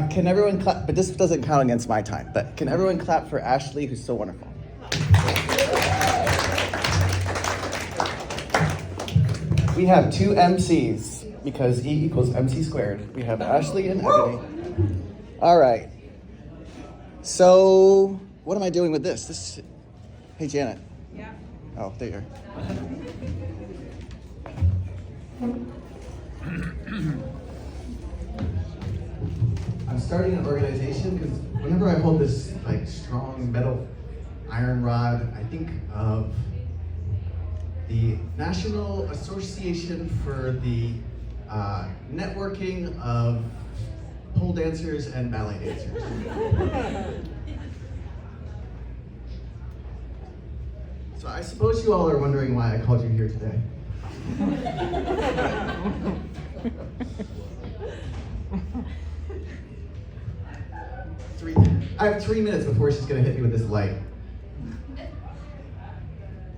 Can everyone clap? But this doesn't count against my time. But can everyone clap for Ashley, who's so wonderful? We have two MCs because E equals MC squared. We have Ashley and Ebony. All right. So what am I doing with this? Hey, Janet. Yeah. Oh, there you are. I'm starting an organization because whenever I hold this like strong metal iron rod, I think of the National Association for the Networking of Pole Dancers and Ballet Dancers. So I suppose you all are wondering why I called you here today. I have 3 minutes before she's gonna hit me with this light.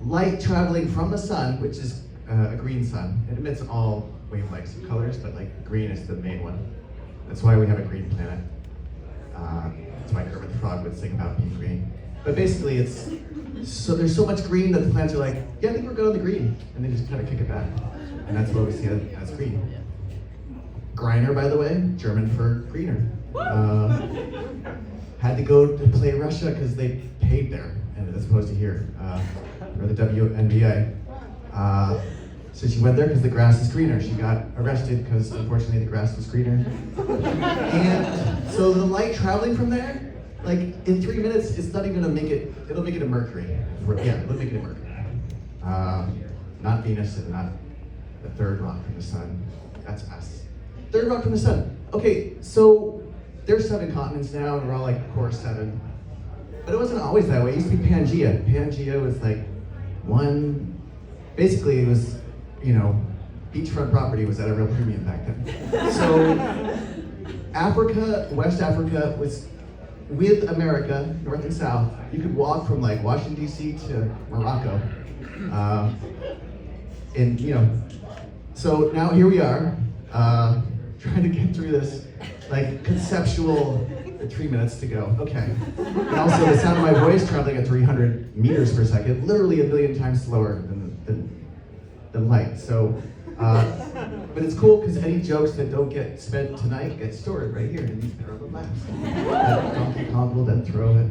Light traveling from the sun, which is a green sun. It emits all wavelengths of colors, but like green is the main one. That's why we have a green planet. That's why Kermit the Frog would sing about being green. But basically there's so much green that the planets are like, yeah, I think we're good on the green. And they just kind of kick it back. And that's what we see as green. Griner, by the way, German for greener. Had to go to play Russia because they paid there, and as opposed to here, for the WNBA. So she went there because the grass is greener. She got arrested because unfortunately the grass was greener. And so the light traveling from there, like in 3 minutes, it's not even gonna make it, it'll make it a Mercury. Yeah, it'll make it a Mercury. Not Venus and not the third rock from the sun. That's us. Third rock from the sun. Okay, so there's 7 continents now, and we're all like core 7. But it wasn't always that way. It used to be Pangea. Pangea was like basically it was, beachfront property was at a real premium back then. So Africa, West Africa was with America, North and South. You could walk from like Washington, D.C. to Morocco. So now here we are, trying to get through this like conceptual 3 minutes to go. Okay. And also the sound of my voice traveling at 300 meters per second, literally a million times slower than light. So, but it's cool because any jokes that don't get spent tonight get stored right here in these parallel labs. Donkey Kong will then throw it.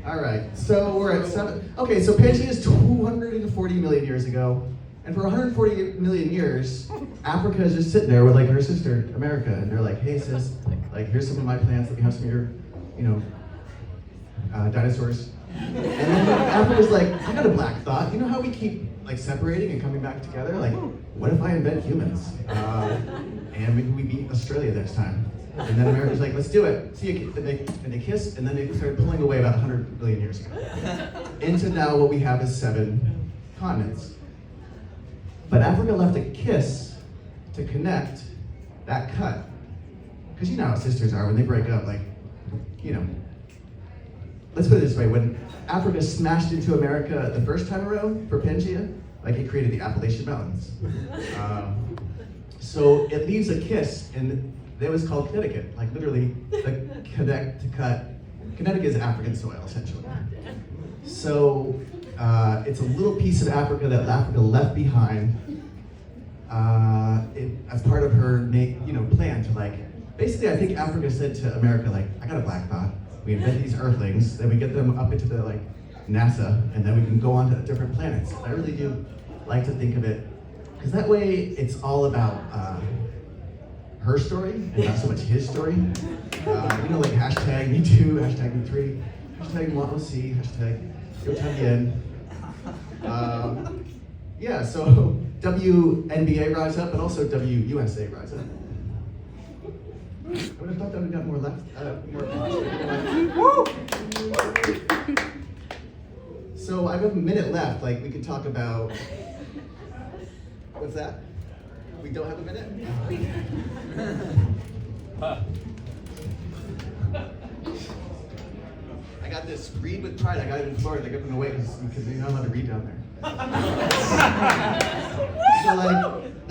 All right, so we're at 7. Okay, so Pangea is 240 million years ago. And for 140 million years, Africa is just sitting there with like her sister, America, and they're like, hey sis, like here's some of my plants, let me have some of your, dinosaurs. And then Africa's like, I got a black thought. You know how we keep like separating and coming back together? Like, what if I invent humans? And maybe we beat Australia next time. And then America's like, let's do it. See you, and they kiss, and then they started pulling away about 100 million years ago. Into now what we have is 7 continents. But Africa left a kiss to connect that cut. Because you know how sisters are when they break up, like, let's put it this way, when Africa smashed into America the first time around for Pangea, like it created the Appalachian Mountains. So it leaves a kiss, and that was called Connecticut, like literally the connect to cut. Connecticut is African soil, essentially. So it's a little piece of Africa that Africa left behind as part of her plan to like, basically I think Africa said to America like, I got a black thought. We invent these earthlings, then we get them up into the like NASA, and then we can go on to different planets. I really do like to think of it, because that way it's all about her story and not so much his story. Like hashtag me too, hashtag me three, hashtag wUSA, hashtag go time again. Yeah, so WNBA rise up, and also wUSA rise up. I would have thought that we got more left. So I have a minute left. Like we could talk about. What's that? We don't have a minute. I got this read with pride. I got it in Florida. They're giving away because you're not allowed to read down there. So like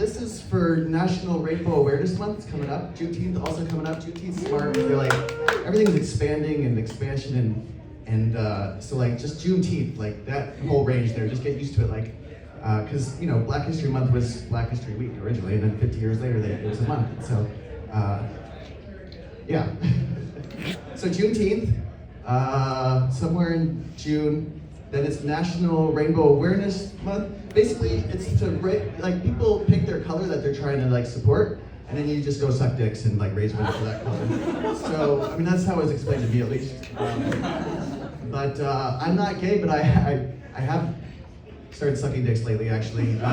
this is for National Rainbow Awareness Month. It's coming up. Juneteenth also coming up. Juneteenth smart. They're like everything's expanding and expansion and so like just Juneteenth, like that whole range there. Just get used to it, like because you know Black History Month was Black History Week originally, and then 50 years later it was a month. So yeah. So Juneteenth, somewhere in June. Then it's National Rainbow Awareness Month. Basically, it's to like people pick their color that they're trying to like support, and then you just go suck dicks and like raise money for that color. So I mean that's how it was explained to me at least. But I'm not gay, but I have started sucking dicks lately actually. So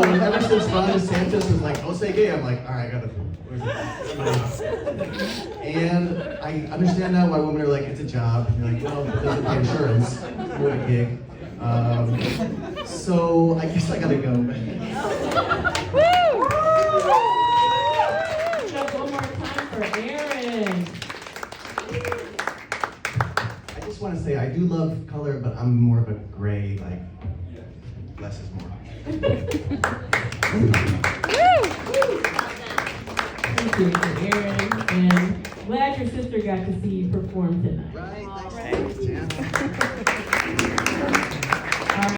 ever since Ron DeSantis was like, "Oh, say gay," I'm like, all right, I gotta. And I understand now why women are like, it's a job. And you're like, well, it doesn't pay insurance. What a gig. So I guess I gotta go. Woo! One more time for Aaron. I just want to say I do love color, but I'm more of a gray, like less is more. Thank you, Aaron, and glad your sister got to see you perform tonight. Right, thanks.